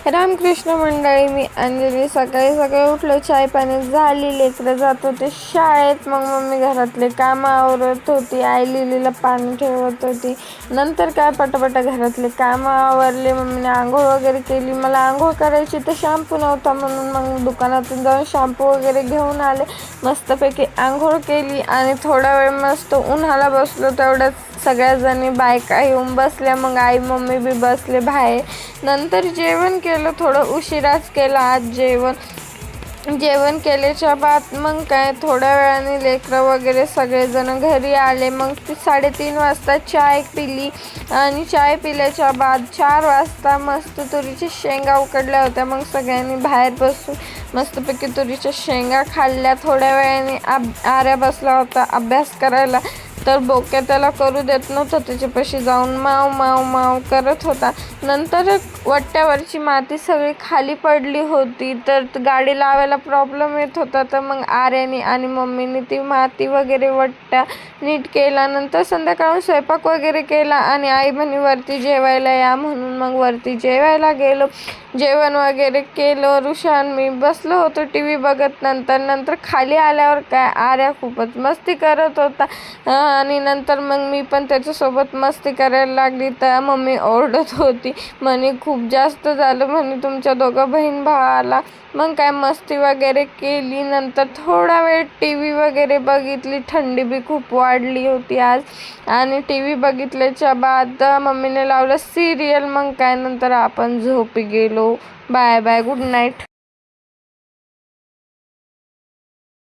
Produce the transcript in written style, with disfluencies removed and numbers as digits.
रामकृष्ण मंडळी, मी अंजली. सकाळी सकाळी उठलो, चाय पाणी झाली, लेकरं जात होते शाळेत. मग मम्मी घरातले कामं आवरत होती, आई लिलीला पाणी ठेवत होती. नंतर काय पटापटा घरातले कामं आवरले. मम्मीने आंघोळ वगैरे केली. मला आंघोळ करायची तर शॅम्पू नव्हता, म्हणून मग दुकानातून जाऊन शॅम्पू वगैरे घेऊन आले. मस्तपैकी आंघोळ केली आणि थोडा वेळ मस्त उन्हाला बसलो. तेवढ्यात सगळ्याजणी बायका येऊन बसल्या. मग आई मम्मी बी बसले बाहेर. नंतर जेवण केलं, थोडं उशिराच केलं आज जेवण केल्याच्या बाद मग काय थोड्या वेळाने लेकरं वगैरे सगळेजण घरी आले. मग 3:30 वाजता चाय पिली आणि चाय पिल्याच्या बाद 4 वाजता मस्त तुरीच्या शेंगा उकडल्या होत्या. मग सगळ्यांनी बाहेर बसून मस्तपैकी तुरीच्या शेंगा खाल्ल्या. थोड्या वेळाने आर्या बसला होता अभ्यास करायला, तर बोक्या त्याला करू देत नव्हतं. त्याच्यापाशी जाऊन माव माव माव करत होता. नंतर वट्ट्यावरची माती सगळी खाली पडली होती, तर गाडी लावायला प्रॉब्लेम येत होता. तर मग आर्याने आणि मम्मीने ती माती वगैरे वट्ट्या नीट केला. नंतर संध्याकाळून स्वयंपाक वगैरे केला आणि आई म्हणे वरती जेवायला या, म्हणून मग वरती जेवायला गेलो. जेवण वगैरे केलं. ऋषान मी बसलो होतो TV बघत. नंतर खाली आल्यावर काय आर्या खूपच मस्ती करत होता आणि नंतर मग मी पण त्याच्यासोबत मस्ती करायला लागली. तर मम्मी ओरडत होती, म्हणे खूप जास्त झालं म्हणे तुमच्या दोघं बहीण भावाला. मग काय मस्ती वगैरे केली. नंतर थोडा वेळ TV वगैरे बघितली. थंडी बी खूप वाढली होती आज. आणि TV बघितल्याच्या बाद मम्मीने लावलं सिरियल. मग काय नंतर आपण झोपी गेलो. Bye bye, good night.